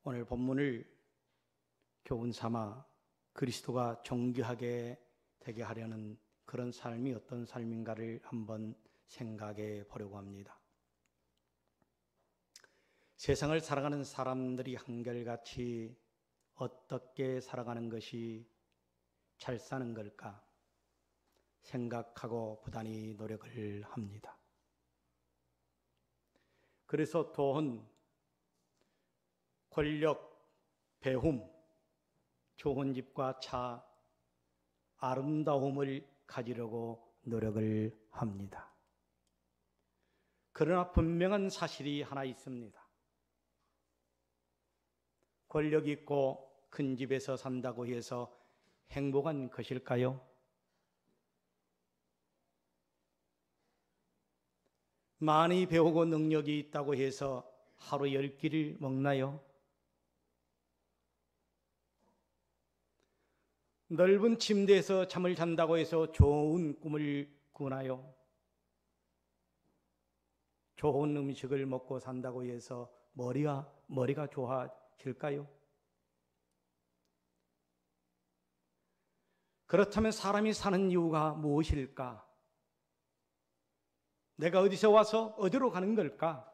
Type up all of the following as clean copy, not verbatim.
오늘 본문을 교훈 삼아 그리스도가 존귀하게 되게 하려는 그런 삶이 어떤 삶인가를 한번 생각해 보려고 합니다. 세상을 살아가는 사람들이 한결같이 어떻게 살아가는 것이 잘 사는 걸까 생각하고 부단히 노력을 합니다. 그래서 돈, 권력, 배움, 좋은 집과 차, 아름다움을 가지려고 노력을 합니다. 그러나 분명한 사실이 하나 있습니다. 권력 있고 큰 집에서 산다고 해서 행복한 것일까요? 많이 배우고 능력이 있다고 해서 하루 10끼를 먹나요? 넓은 침대에서 잠을 잔다고 해서 좋은 꿈을 꾸나요? 좋은 음식을 먹고 산다고 해서 머리가 좋아질까요? 그렇다면 사람이 사는 이유가 무엇일까? 내가 어디서 와서 어디로 가는 걸까?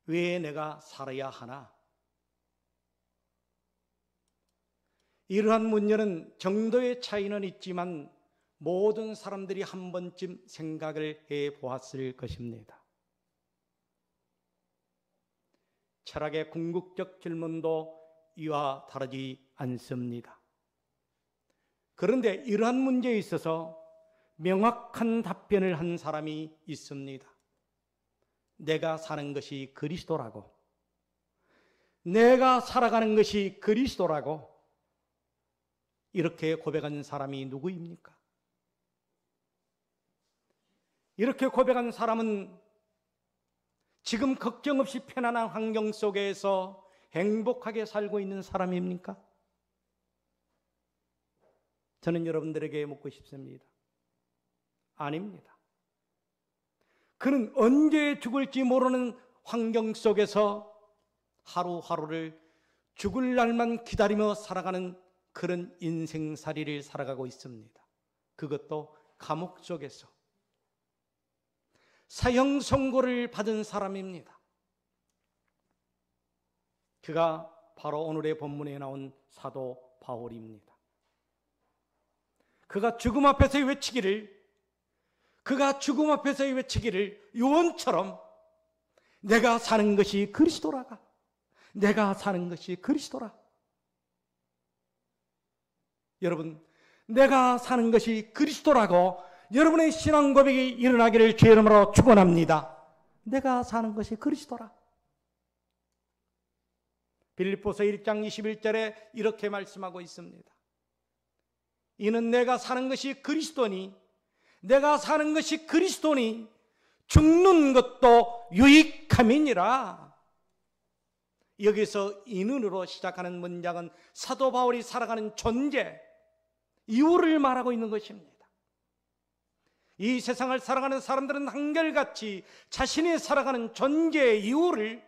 왜 내가 살아야 하나? 이러한 문제는 정도의 차이는 있지만 모든 사람들이 한 번쯤 생각을 해 보았을 것입니다. 철학의 궁극적 질문도 이와 다르지 않습니다. 그런데 이러한 문제에 있어서 명확한 답변을 한 사람이 있습니다. 내가 사는 것이 그리스도라고, 내가 살아가는 것이 그리스도라고 이렇게 고백한 사람이 누구입니까? 이렇게 고백한 사람은 지금 걱정 없이 편안한 환경 속에서 행복하게 살고 있는 사람입니까? 저는 여러분들에게 묻고 싶습니다. 아닙니다. 그는 언제 죽을지 모르는 환경 속에서 하루하루를 죽을 날만 기다리며 살아가는 그런 인생살이를 살아가고 있습니다. 그것도 감옥 속에서 사형 선고를 받은 사람입니다. 그가 바로 오늘의 본문에 나온 사도 바울입니다. 그가 죽음 앞에서 외치기를 요원처럼 내가 사는 것이 그리스도라가, 내가 사는 것이 그리스도라. 여러분, 내가 사는 것이 그리스도라고 여러분의 신앙 고백이 일어나기를 주의 이름으로 축원합니다. 내가 사는 것이 그리스도라. 빌립보서 1장 21절에 이렇게 말씀하고 있습니다. 이는 내가 사는 것이 그리스도니 죽는 것도 유익함이니라. 여기서 이는으로 시작하는 문장은 사도 바울이 살아가는 존재, 이유를 말하고 있는 것입니다. 이 세상을 살아가는 사람들은 한결같이 자신이 살아가는 존재의 이유를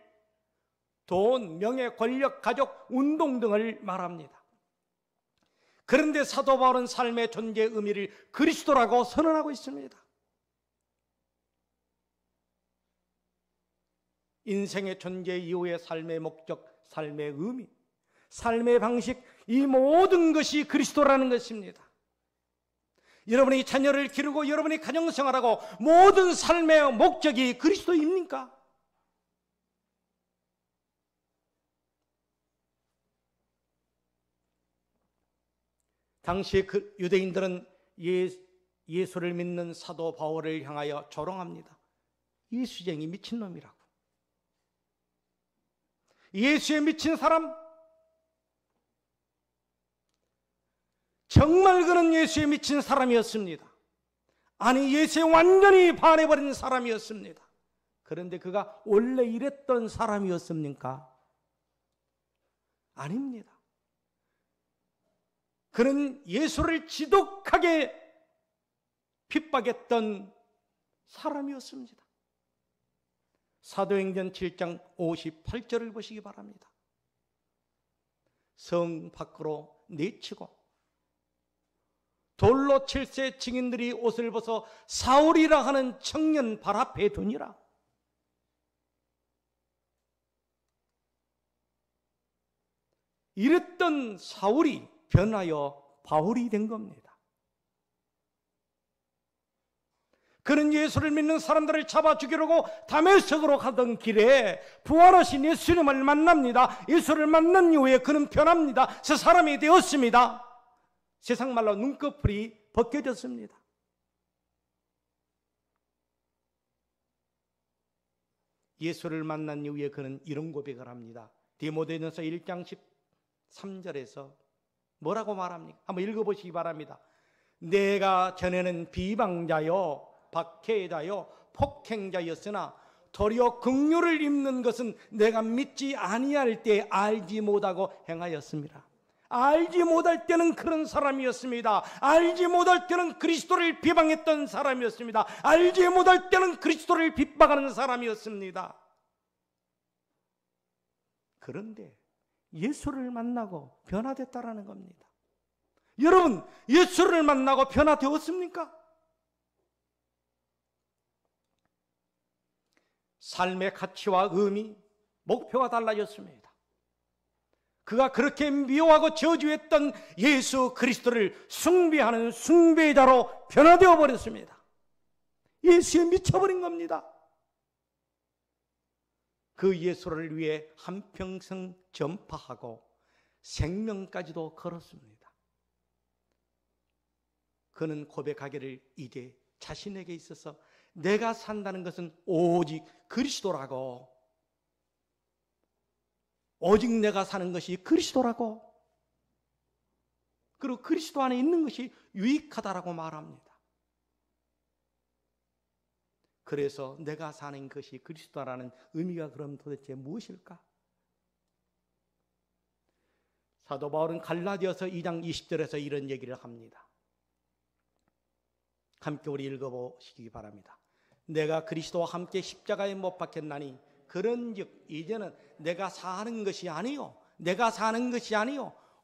돈, 명예, 권력, 가족, 운동 등을 말합니다. 그런데 사도 바울은 삶의 존재의 의미를 그리스도라고 선언하고 있습니다. 인생의 존재 이후의 삶의 목적, 삶의 의미, 삶의 방식, 이 모든 것이 그리스도라는 것입니다. 여러분이 자녀를 기르고 여러분이 가정생활하고 모든 삶의 목적이 그리스도입니까? 당시 그 유대인들은 예수를 믿는 사도 바울을 향하여 조롱합니다. 예수쟁이 미친놈이라고. 예수에 미친 사람, 정말 그는 예수에 미친 사람이었습니다. 아니, 예수에 완전히 반해버린 사람이었습니다. 그런데 그가 원래 이랬던 사람이었습니까? 아닙니다. 그는 예수를 지독하게 핍박했던 사람이었습니다. 사도행전 7장 58절을 보시기 바랍니다. 성 밖으로 내치고 돌로 칠세 증인들이 옷을 벗어 사울이라 하는 청년 발 앞에 두니라. 이랬던 사울이 변하여 바울이 된 겁니다. 그는 예수를 믿는 사람들을 잡아 죽이려고 다메섹으로 가던 길에 부활하신 예수님을 만납니다. 예수를 만난 이후에 그는 변합니다. 새 사람이 되었습니다. 세상 말로 눈꺼풀이 벗겨졌습니다. 예수를 만난 이후에 그는 이런 고백을 합니다. 디모데전서 1장 13절에서 뭐라고 말합니까? 한번 읽어보시기 바랍니다. 내가 전에는 비방자요 박해자요 폭행자였으나 도리어 긍휼을 입는 것은 내가 믿지 아니할 때 알지 못하고 행하였습니다. 알지 못할 때는 그런 사람이었습니다. 알지 못할 때는 그리스도를 비방했던 사람이었습니다. 알지 못할 때는 그리스도를 핍박하는 사람이었습니다. 그런데 예수를 만나고 변화됐다라는 겁니다. 여러분, 예수를 만나고 변화되었습니까? 삶의 가치와 의미, 목표가 달라졌습니다. 그가 그렇게 미워하고 저주했던 예수 그리스도를 숭배하는 숭배자로 변화되어 버렸습니다. 예수에 미쳐버린 겁니다. 그 예수를 위해 한평생 전파하고 생명까지도 걸었습니다. 그는 고백하기를 이제 자신에게 있어서 내가 산다는 것은 오직 그리스도라고, 오직 내가 사는 것이 그리스도라고, 그리고 그리스도 안에 있는 것이 유익하다라고 말합니다. 그래서 내가 사는 것이 그리스도라는 의미가 그럼 도대체 무엇일까? 사도 바울은 갈라디아서 2장 20절에서 이런 얘기를 합니다. 함께 우리 읽어보시기 바랍니다. 내가 그리스도와 함께 십자가에 못 박혔나니 그런즉 이제는 내가 사는 것이 아니요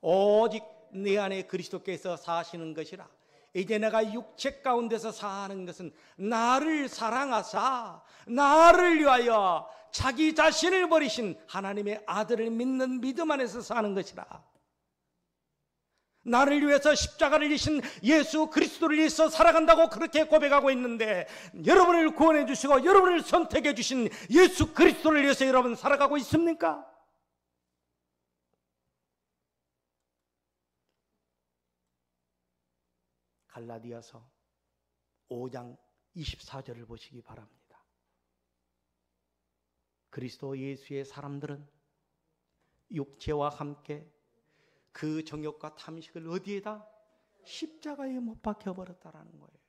오직 내 안에 그리스도께서 사시는 것이라. 이제 내가 육체 가운데서 사는 것은 나를 사랑하사 나를 위하여 자기 자신을 버리신 하나님의 아들을 믿는 믿음 안에서 사는 것이라. 나를 위해서 십자가를 지신 예수 그리스도를 위해서 살아간다고 그렇게 고백하고 있는데, 여러분을 구원해 주시고 여러분을 선택해 주신 예수 그리스도를 위해서 여러분 살아가고 있습니까? 갈라디아서 5장 24절을 보시기 바랍니다. 그리스도 예수의 사람들은 육체와 함께 그 정욕과 탐식을 어디에다? 십자가에 못 박혀버렸다라는 거예요.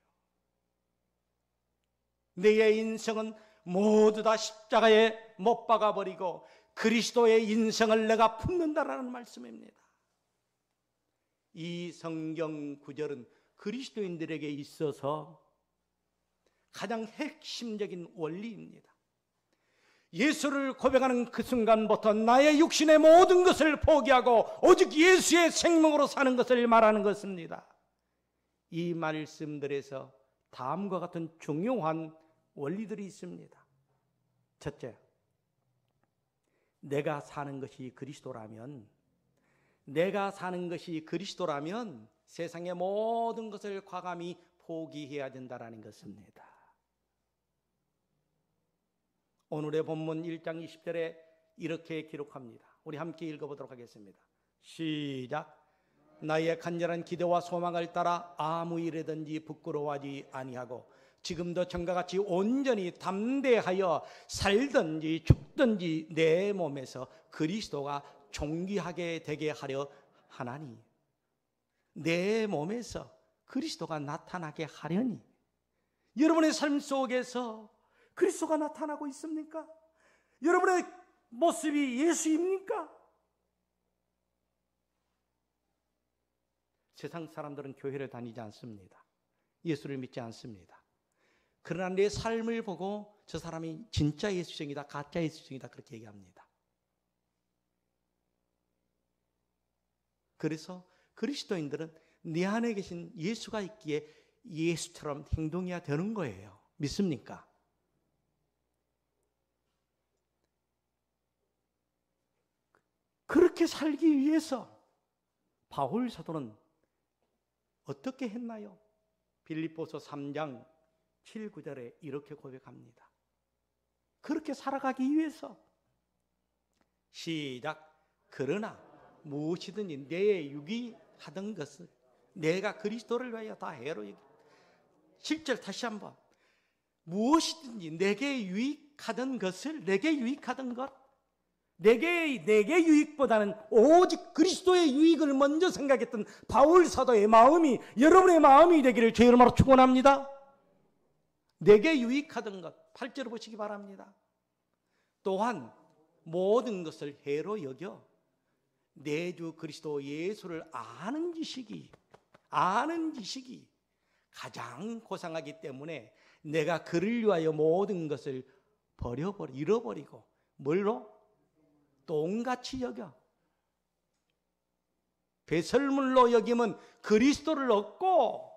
내 인생은 모두 다 십자가에 못 박아버리고 그리스도의 인생을 내가 품는다라는 말씀입니다. 이 성경 구절은 그리스도인들에게 있어서 가장 핵심적인 원리입니다. 예수를 고백하는 그 순간부터 나의 육신의 모든 것을 포기하고 오직 예수의 생명으로 사는 것을 말하는 것입니다. 이 말씀들에서 다음과 같은 중요한 원리들이 있습니다. 첫째, 내가 사는 것이 그리스도라면 세상의 모든 것을 과감히 포기해야 된다는 것입니다. 오늘의 본문 1장 20절에 이렇게 기록합니다. 우리 함께 읽어보도록 하겠습니다. 시작. 나의 간절한 기대와 소망을 따라 아무 일에든지 부끄러워하지 아니하고 지금도 전과 같이 온전히 담대하여 살든지 죽든지 내 몸에서 그리스도가 존귀하게 되게 하려 하나니. 내 몸에서 그리스도가 나타나게 하려니. 여러분의 삶 속에서 그리스도가 나타나고 있습니까? 여러분의 모습이 예수입니까? 세상 사람들은 교회를 다니지 않습니다. 예수를 믿지 않습니다. 그러나 내 삶을 보고 저 사람이 진짜 예수쟁이다, 가짜 예수쟁이다 그렇게 얘기합니다. 그래서 그리스도인들은 내 안에 계신 예수가 있기에 예수처럼 행동해야 되는 거예요. 믿습니까? 그렇게 살기 위해서 바울 사도는 어떻게 했나요? 빌립보서 3장 7, 9절에 이렇게 고백합니다. 그렇게 살아가기 위해서 시작. 그러나 무엇이든지 내 육이 하던 것을 내가 그리스도를 위하여 다 해로 여기. 10절 다시 한번. 무엇이든지 내게 유익하던 것을 내게 유익하던 것, 내게 유익보다는 오직 그리스도의 유익을 먼저 생각했던 바울 사도의 마음이 여러분의 마음이 되기를 주의 이름으로 축원합니다. 내게 유익하던 것 8절을 보시기 바랍니다. 또한 모든 것을 해로 여겨 내 주 그리스도 예수를 아는 지식이 가장 고상하기 때문에 내가 그를 위하여 모든 것을 잃어버리고 뭘로? 똥같이 여겨. 배설물로 여기면 그리스도를 얻고,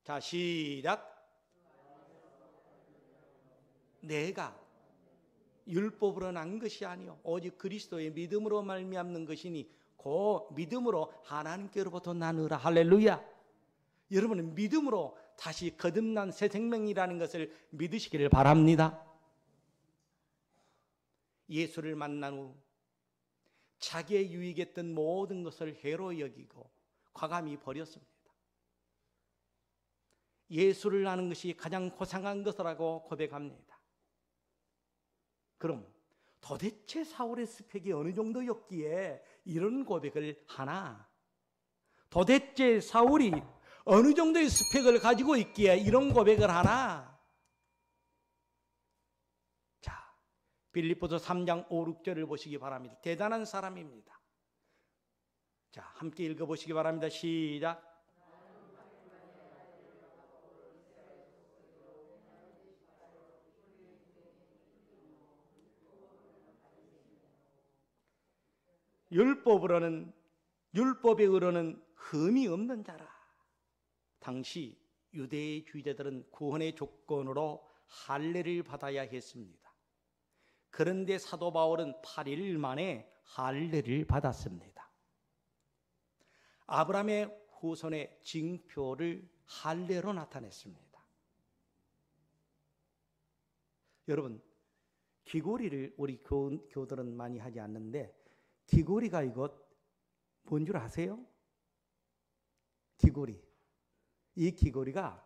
자 시작. 내가 율법으로 난 것이 아니요 오직 그리스도의 믿음으로 말미암는 것이니 그 믿음으로 하나님께로부터 나느라. 할렐루야. 여러분은 믿음으로 다시 거듭난 새 생명이라는 것을 믿으시기를 바랍니다. 예수를 만난 후 자기의 유익했던 모든 것을 해로 여기고 과감히 버렸습니다. 예수를 아는 것이 가장 고상한 것이라고 고백합니다. 그럼 도대체 사울의 스펙이 어느 정도였기에 이런 고백을 하나? 도대체 사울이 어느 정도의 스펙을 가지고 있기에 이런 고백을 하나? 자, 빌립보서 3장 5, 6절을 보시기 바랍니다. 대단한 사람입니다. 자, 함께 읽어보시기 바랍니다. 시작. 율법에 의로는 흠이 없는 자라. 당시 유대의 주의자들은 구원의 조건으로 할례를 받아야 했습니다. 그런데 사도 바울은 8일 만에 할례를 받았습니다. 아브라함의 후손의 징표를 할례로 나타냈습니다. 여러분, 귀고리를 우리 교들은 많이 하지 않는데 귀고리가 이것 뭔 줄 아세요? 귀고리. 이 귀고리가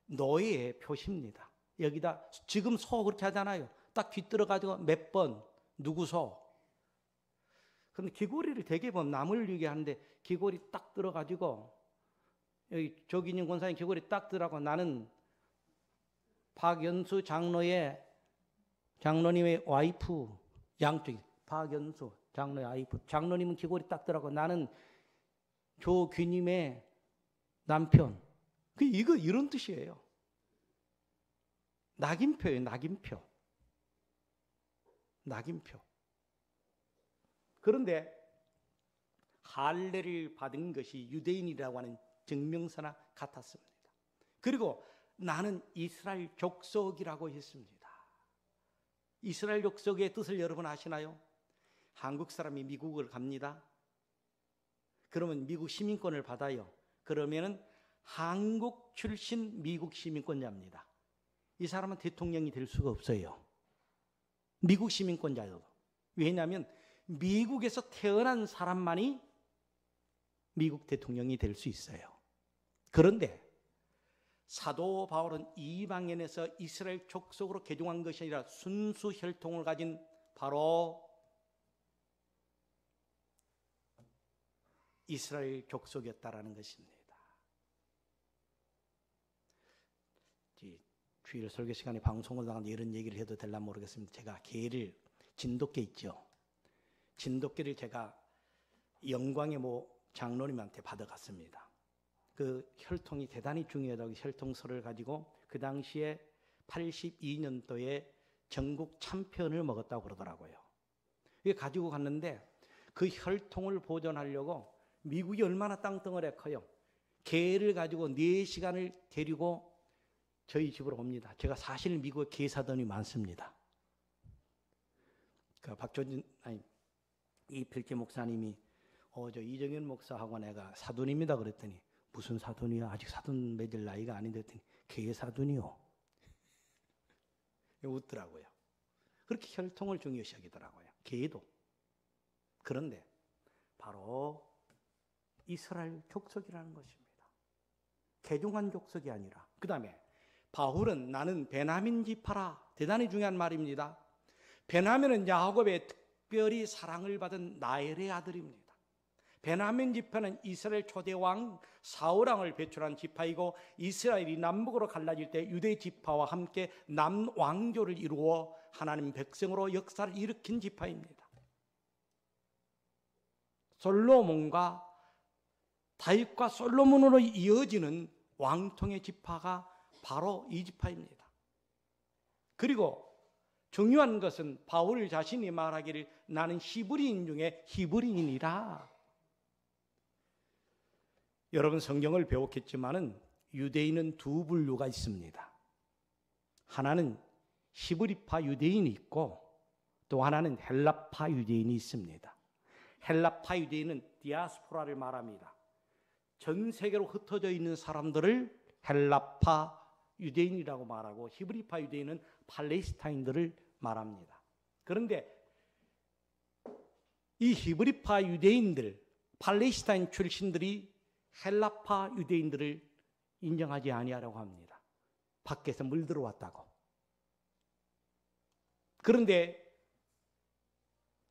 노예의 표시입니다. 여기다 지금 소 그렇게 하잖아요. 딱 뒤뜰어가지고 몇 번 누구 소. 그런데 귀고리를 되게 보면 남을 위게 하는데 귀고리 딱 들어가지고 여기 조기님 권사님 귀고리 딱 들어가고 나는 박연수 장로님의 와이프 양쪽이 박연수 장로의 와이프. 장로님은 귀고리 딱 들어가고 나는 조귀님의 남편. 이거 이런 뜻이에요. 낙인표예요. 낙인표. 그런데 할례를 받은 것이 유대인이라고 하는 증명서나 같았습니다. 그리고 나는 이스라엘 족속이라고 했습니다. 이스라엘 족속의 뜻을 여러분 아시나요? 한국 사람이 미국을 갑니다. 그러면 미국 시민권을 받아요. 그러면은 한국 출신 미국 시민권자입니다. 이 사람은 대통령이 될 수가 없어요. 미국 시민권자여도. 왜냐하면 미국에서 태어난 사람만이 미국 대통령이 될 수 있어요. 그런데 사도 바울은 이방인에서 이스라엘 족속으로 개종한 것이 아니라 순수 혈통을 가진 바로 이스라엘 족속이었다라는 것입니다. 주일 설교 시간에 방송을 나가는데 이런 얘기를 해도 될나 모르겠습니다. 제가 계를 진돗개 있죠. 진돗개를 제가 영광의 장로님한테 받아갔습니다. 그 혈통이 대단히 중요하다고 혈통서를 가지고 그 당시에 82년도에 전국 챔피언을 먹었다고 그러더라고요. 이게 가지고 갔는데 그 혈통을 보존하려고 미국이 얼마나 땅덩어리가 커요. 개를 가지고 4시간을 데리고 저희 집으로 옵니다. 제가 사실 미국에 개 사돈이 많습니다. 그 이필재 목사님이 저 이정현 목사하고 내가 사돈입니다 그랬더니 무슨 사돈이야? 아직 사돈 맺을 나이가 아닌데 했더니 개 사돈이요. 웃더라고요. 그렇게 혈통을 중요시 여기더라고요. 개도. 그런데 바로 이스라엘 족속이라는 것입니다. 개종한 족속이 아니라. 그 다음에 바울은 나는 베냐민 지파라. 대단히 중요한 말입니다. 베냐민은 야곱의 특별히 사랑을 받은 나엘의 아들입니다. 베냐민 지파는 이스라엘 초대 왕 사울왕을 배출한 지파이고 이스라엘이 남북으로 갈라질 때 유대 지파와 함께 남왕조를 이루어 하나님 백성으로 역사를 일으킨 지파입니다. 솔로몬과 다윗과 솔로몬으로 이어지는 왕통의 지파가 바로 이 지파입니다. 그리고 중요한 것은 바울 자신이 말하기를 나는 히브리인 중에 히브리인이라. 여러분 성경을 배웠겠지만은 유대인은 두 분류가 있습니다. 하나는 히브리파 유대인이 있고 또 하나는 헬라파 유대인이 있습니다. 헬라파 유대인은 디아스포라를 말합니다. 전 세계로 흩어져 있는 사람들을 헬라파 유대인이라고 말하고 히브리파 유대인은 팔레스타인들을 말합니다. 그런데 이 히브리파 유대인들, 팔레스타인 출신들이 헬라파 유대인들을 인정하지 아니하라고 합니다. 밖에서 물 들어왔다고. 그런데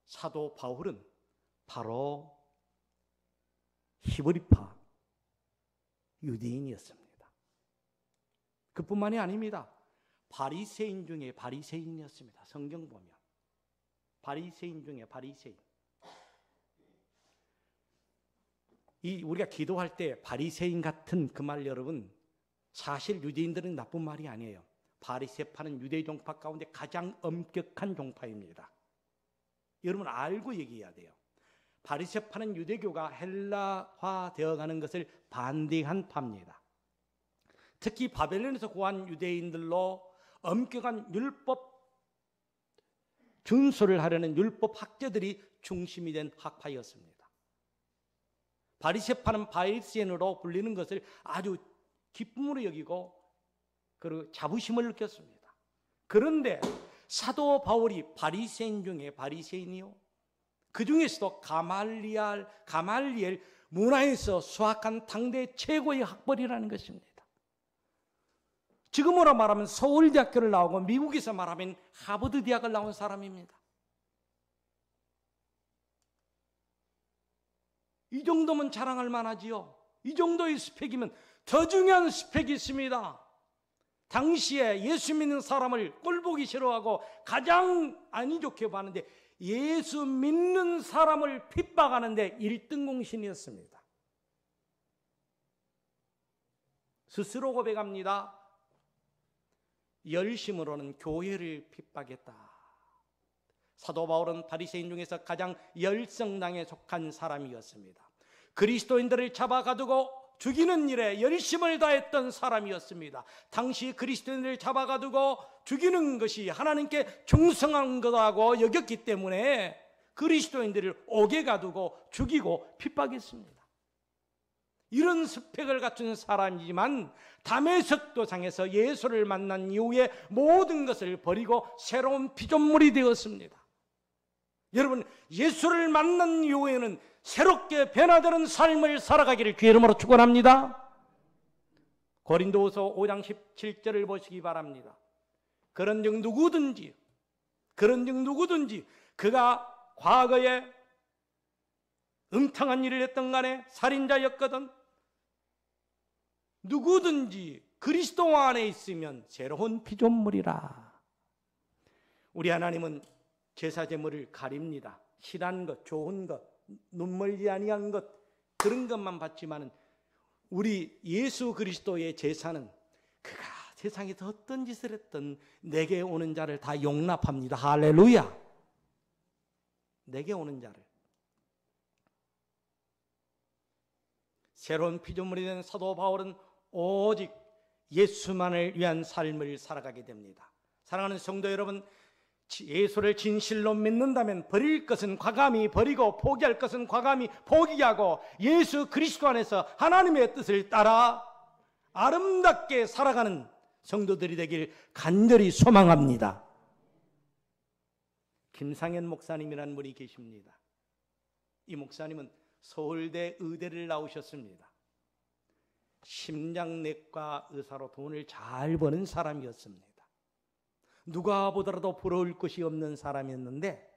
사도 바울은 바로 히브리파 유대인이었습니다. 그뿐만이 아닙니다. 바리새인 중에 바리새인이었습니다. 성경 보면 바리새인 중에 바리새인. 우리가 기도할 때 바리새인 같은 그 말 여러분 사실 유대인들은 나쁜 말이 아니에요. 바리새파는 유대 종파 가운데 가장 엄격한 종파입니다. 여러분 알고 얘기해야 돼요. 바리새파는 유대교가 헬라화 되어가는 것을 반대한 파입니다. 특히 바벨론에서 구한 유대인들로 엄격한 율법 준수를 하려는 율법 학자들이 중심이 된 학파였습니다. 바리새파는 바리새인으로 불리는 것을 아주 기쁨으로 여기고 그리고 자부심을 느꼈습니다. 그런데 사도 바울이 바리새인 중에 바리새인이요. 그 중에서도 가말리엘 문화에서 수학한 당대 최고의 학벌이라는 것입니다. 지금으로 말하면 서울대학교를 나오고 미국에서 말하면 하버드 대학을 나온 사람입니다. 이 정도면 자랑할 만하지요. 이 정도의 스펙이면 더 중요한 스펙이 있습니다. 당시에 예수 믿는 사람을 꼴보기 싫어하고 가장 안 좋게 봤는데 예수 믿는 사람을 핍박하는데 1등 공신이었습니다. 스스로 고백합니다. 열심으로는 교회를 핍박했다. 사도 바울은 바리새인 중에서 가장 열성당에 속한 사람이었습니다. 그리스도인들을 잡아가두고 죽이는 일에 열심을 다했던 사람이었습니다. 당시 그리스도인들을 잡아가두고 죽이는 것이 하나님께 충성한 거라고 여겼기 때문에 그리스도인들을 옥에 가두고 죽이고 핍박했습니다. 이런 스펙을 갖춘 사람이지만 다메섹 도상에서 예수를 만난 이후에 모든 것을 버리고 새로운 피조물이 되었습니다. 여러분 예수를 만난 이후에는 새롭게 변화되는 삶을 살아가기를 주의 이름으로 축원합니다. 고린도후서 5장 17절을 보시기 바랍니다. 그런즉 누구든지 그가 과거에 음탕한 일을 했던 간에 살인자였거든 누구든지 그리스도 안에 있으면 새로운 피조물이라. 우리 하나님은 제사 제물을 가립니다. 실한 것, 좋은 것, 눈멀지 아니한 것 그런 것만 받지만은 우리 예수 그리스도의 제사는 그가 세상에서 어떤 짓을 했든 내게 오는 자를 다 용납합니다. 할렐루야. 내게 오는 자를. 새로운 피조물이 된 사도 바울은 오직 예수만을 위한 삶을 살아가게 됩니다. 사랑하는 성도 여러분, 예수를 진실로 믿는다면 버릴 것은 과감히 버리고 포기할 것은 과감히 포기하고 예수 그리스도 안에서 하나님의 뜻을 따라 아름답게 살아가는 성도들이 되길 간절히 소망합니다. 김상현 목사님이라는 분이 계십니다. 이 목사님은 서울대 의대를 나오셨습니다. 심장내과 의사로 돈을 잘 버는 사람이었습니다. 누가 보더라도 부러울 것이 없는 사람이었는데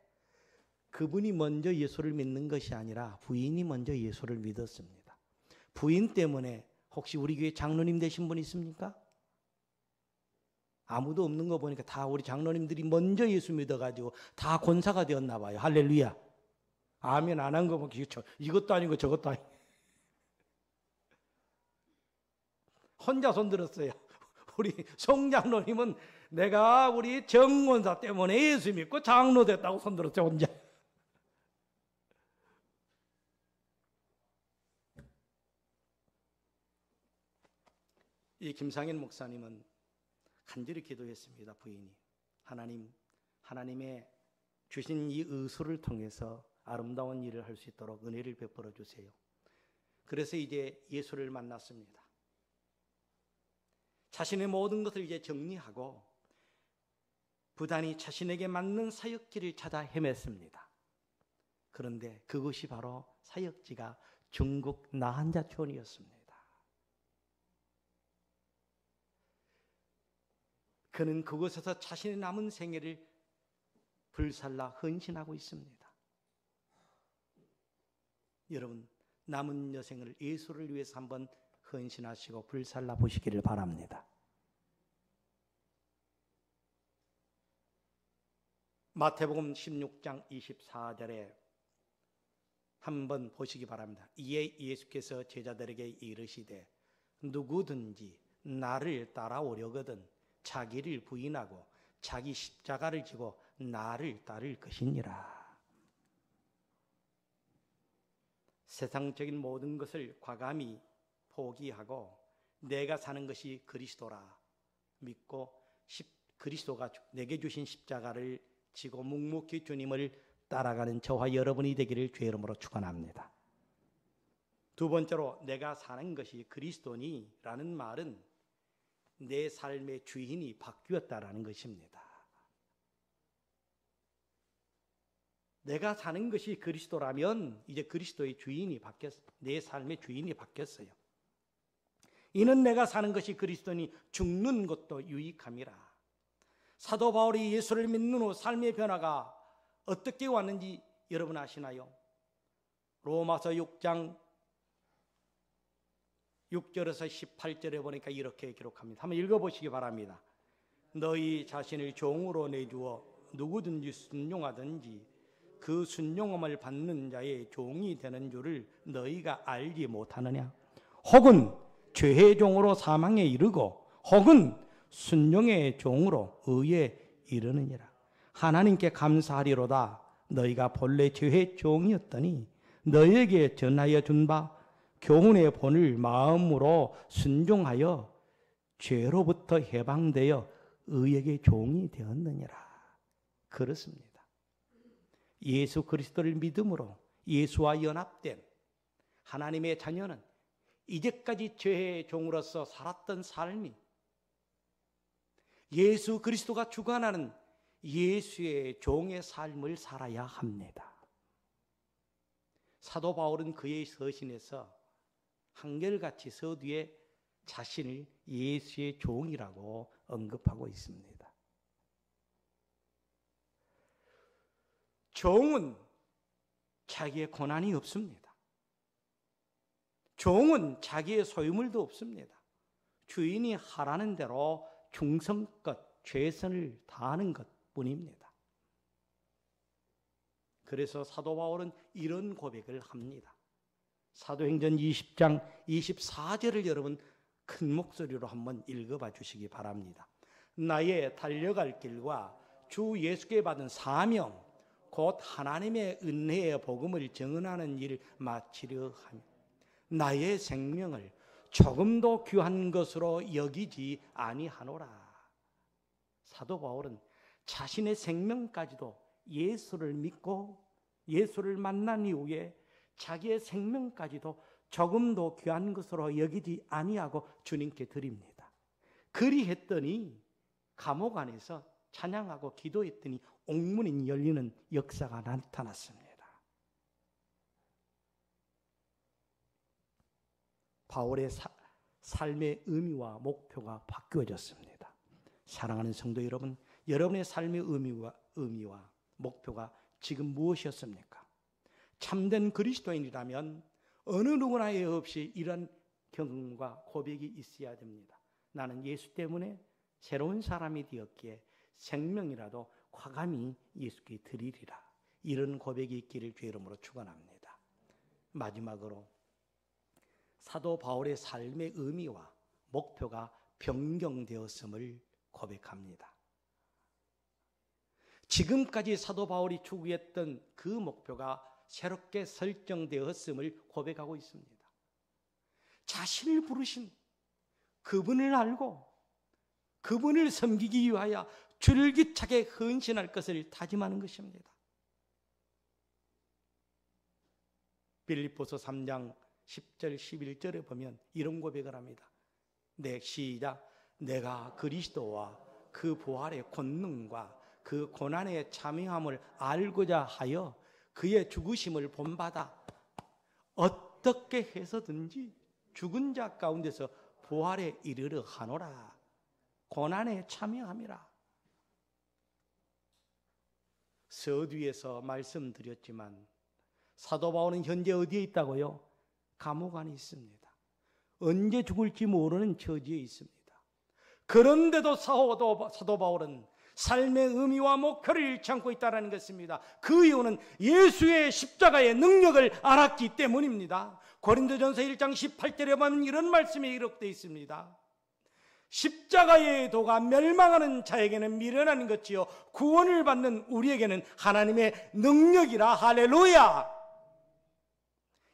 그분이 먼저 예수를 믿는 것이 아니라 부인이 먼저 예수를 믿었습니다. 부인 때문에 혹시 우리 교회 장로님 되신 분 있습니까? 아무도 없는 거 보니까 다 우리 장로님들이 먼저 예수 믿어가지고 다 권사가 되었나 봐요. 할렐루야. 아멘 안 한 거 보면 이것도 아니고 저것도 아니고 혼자 손들었어요. 우리 송장로님은 내가 우리 정권사 때문에 예수 믿고 장로 됐다고 손들었죠. 혼자. 이 김상현 목사님은 간절히 기도했습니다. 부인이 하나님의 주신 이 의술을 통해서 아름다운 일을 할 수 있도록 은혜를 베풀어 주세요. 그래서 이제 예수를 만났습니다. 자신의 모든 것을 이제 정리하고 부단히 자신에게 맞는 사역지를 찾아 헤맸습니다. 그런데 그것이 바로 사역지가 중국 나한자촌이었습니다. 그는 그곳에서 자신의 남은 생애를 불살라 헌신하고 있습니다. 여러분, 남은 여생을 예수를 위해서 한번 헌신하시고 불살라 보시기를 바랍니다. 마태복음 16장 24절에 한번 보시기 바랍니다. 이에 예수께서 제자들에게 이르시되 누구든지 나를 따라오려거든 자기를 부인하고 자기 십자가를 지고 나를 따를 것이니라. 세상적인 모든 것을 과감히 포기하고 내가 사는 것이 그리스도라 믿고 그리스도가 내게 주신 십자가를 지고 묵묵히 주님을 따라가는 저와 여러분이 되기를 주의 이름으로 축원합니다. 두 번째로 내가 사는 것이 그리스도니 라는 말은 내 삶의 주인이 바뀌었다라는 것입니다. 내가 사는 것이 그리스도라면 이제 그리스도의 주인이 바뀌었어요. 내 삶의 주인이 바뀌었어요. 이는 내가 사는 것이 그리스도니 죽는 것도 유익함이라. 사도 바울이 예수를 믿는 후 삶의 변화가 어떻게 왔는지 여러분 아시나요? 로마서 6장 6절에서 18절에 보니까 이렇게 기록합니다. 한번 읽어보시기 바랍니다. 너희 자신을 종으로 내주어 누구든지 순종하든지 그 순종함을 받는 자의 종이 되는 줄을 너희가 알지 못하느냐? 혹은 죄의 종으로 사망에 이르고 혹은 순종의 종으로 의에 이르느니라. 하나님께 감사하리로다. 너희가 본래 죄의 종이었더니 너희에게 전하여 준 바 교훈의 본을 마음으로 순종하여 죄로부터 해방되어 의에게 종이 되었느니라. 그렇습니다. 예수 그리스도를 믿음으로 예수와 연합된 하나님의 자녀는 이제까지 죄의 종으로서 살았던 삶이 예수 그리스도가 주관하는 예수의 종의 삶을 살아야 합니다. 사도 바울은 그의 서신에서 한결같이 서두에 자신을 예수의 종이라고 언급하고 있습니다. 종은 자기의 권한이 없습니다. 종은 자기의 소유물도 없습니다. 주인이 하라는 대로 충성껏 최선을 다하는 것뿐입니다. 그래서 사도 바울은 이런 고백을 합니다. 사도행전 20장 24절을 여러분 큰 목소리로 한번 읽어봐 주시기 바랍니다. 나의 달려갈 길과 주 예수께 받은 사명, 곧 하나님의 은혜의 복음을 증언하는 일을 마치려 하며 나의 생명을 조금도 귀한 것으로 여기지 아니하노라. 사도 바울은 자신의 생명까지도 예수를 믿고 예수를 만난 이후에 자기의 생명까지도 조금도 귀한 것으로 여기지 아니하고 주님께 드립니다. 그리했더니 감옥 안에서 찬양하고 기도했더니 옥문이 열리는 역사가 나타났습니다. 바울의 삶의 의미와 목표가 바뀌어졌습니다. 사랑하는 성도 여러분, 여러분의 삶의 의미와 목표가 지금 무엇이었습니까? 참된 그리스도인이라면 어느 누구나에 없이 이런 경험과 고백이 있어야 됩니다. 나는 예수 때문에 새로운 사람이 되었기에 생명이라도 과감히 예수께 드리리라. 이런 고백이 있기를 주의 이름으로 축원합니다. 마지막으로 사도 바울의 삶의 의미와 목표가 변경되었음을 고백합니다. 지금까지 사도 바울이 추구했던 그 목표가 새롭게 설정되었음을 고백하고 있습니다. 자신을 부르신 그분을 알고 그분을 섬기기 위하여 줄기차게 헌신할 것을 다짐하는 것입니다. 빌립보서 3장 10절 11절에 보면 이런 고백을 합니다. 시작. 내가 그리스도와 그 부활의 권능과 그 고난의 참여함을 알고자 하여 그의 죽으심을 본받아 어떻게 해서든지 죽은 자 가운데서 부활에 이르러 하노라. 고난에 참여함이라. 서두에서 말씀드렸지만 사도 바울은 현재 어디에 있다고요? 감옥 안에 있습니다. 언제 죽을지 모르는 처지에 있습니다. 그런데도 사도 바울은 삶의 의미와 목표를 잃지 않고 있다는 것입니다. 그 이유는 예수의 십자가의 능력을 알았기 때문입니다. 고린도전서 1장 18절에 보면 이런 말씀이 기록되어 있습니다. 십자가의 도가 멸망하는 자에게는 미련한 것이요 구원을 받는 우리에게는 하나님의 능력이라. 할렐루야.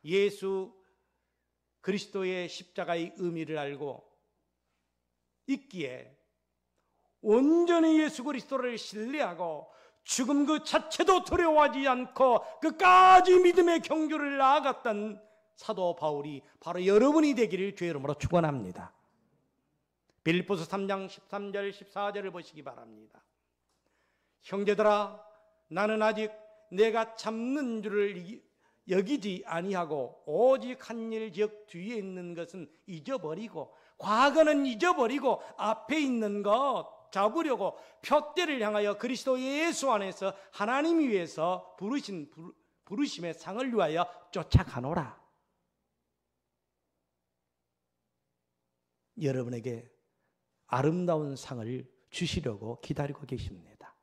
예수 그리스도의 십자가의 의미를 알고 있기에 온전히 예수 그리스도를 신뢰하고 죽음 그 자체도 두려워하지 않고 끝까지 믿음의 경주를 나아갔던 사도 바울이 바로 여러분이 되기를 주의 이름으로 축원합니다. 빌립보서 3장 13절 14절을 보시기 바랍니다. 형제들아, 나는 아직 내가 참는 줄을 여기지 아니하고 오직 한 일 즉 뒤에 있는 것은 잊어버리고 과거는 잊어버리고 앞에 있는 것 잡으려고 표대를 향하여 그리스도 예수 안에서 하나님이 위해서 부르심의 상을 위하여 쫓아가노라. 여러분에게 아름다운 상을 주시려고 기다리고 계십니다.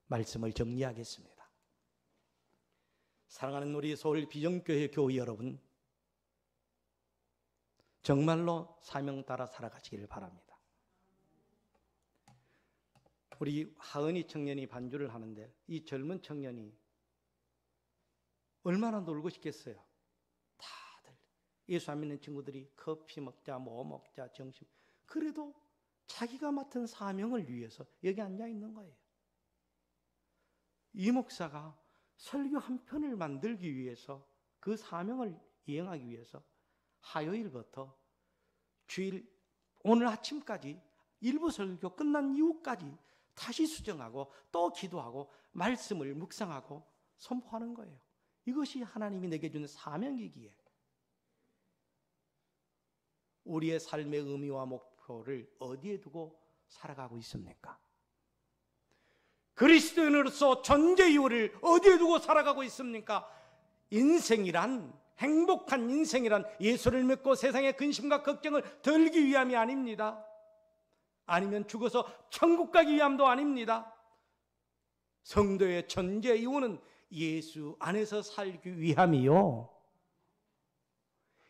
말씀을 정리하겠습니다. 사랑하는 우리 서울 비전교회 교회 여러분, 정말로 사명 따라 살아가시기를 바랍니다. 우리 하은이 청년이 반주를 하는데 이 젊은 청년이 얼마나 놀고 싶겠어요. 다들 예수 안 믿는 친구들이 커피 먹자 뭐 먹자 점심, 그래도 자기가 맡은 사명을 위해서 여기 앉아 있는 거예요. 이 목사가 설교 한 편을 만들기 위해서 그 사명을 이행하기 위해서 화요일부터 주일 오늘 아침까지 일부 설교 끝난 이후까지 다시 수정하고 또 기도하고 말씀을 묵상하고 선포하는 거예요. 이것이 하나님이 내게 주는 사명이기에 우리의 삶의 의미와 목표를 어디에 두고 살아가고 있습니까? 그리스도인으로서 존재 이유를 어디에 두고 살아가고 있습니까? 인생이란, 행복한 인생이란 예수를 믿고 세상의 근심과 걱정을 덜기 위함이 아닙니다. 아니면 죽어서 천국 가기 위함도 아닙니다. 성도의 존재 이유는 예수 안에서 살기 위함이요,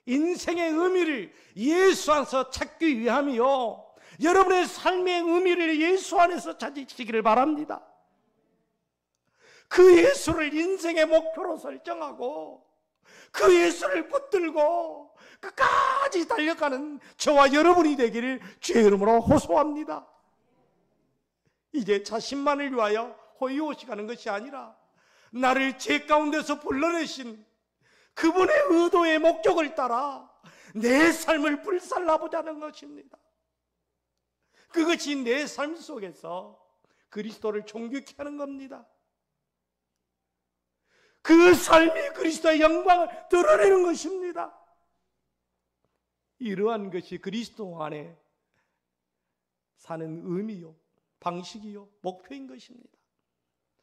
인생의 의미를 예수 안에서 찾기 위함이요, 여러분의 삶의 의미를 예수 안에서 찾으시기를 바랍니다. 그 예수를 인생의 목표로 설정하고 그 예수를 붙들고 끝까지 달려가는 저와 여러분이 되기를 주의 이름으로 호소합니다. 이제 자신만을 위하여 호의호식하는 것이 아니라 나를 죄 가운데서 불러내신 그분의 의도의 목적을 따라 내 삶을 불살라보자는 것입니다. 그것이 내 삶 속에서 그리스도를 존귀케 하는 겁니다. 그 삶이 그리스도의 영광을 드러내는 것입니다. 이러한 것이 그리스도 안에 사는 의미요, 방식이요, 목표인 것입니다.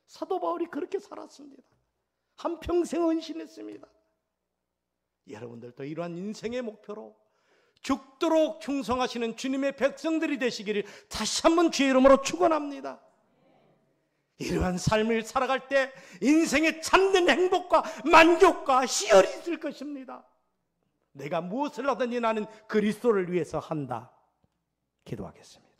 사도 바울이 그렇게 살았습니다. 한평생 헌신했습니다. 여러분들도 이러한 인생의 목표로 죽도록 충성하시는 주님의 백성들이 되시기를 다시 한번 주의 이름으로 축원합니다. 이러한 삶을 살아갈 때 인생의 참된 행복과 만족과 희열이 있을 것입니다. 내가 무엇을 하든지 나는 그리스도를 위해서 한다. 기도하겠습니다.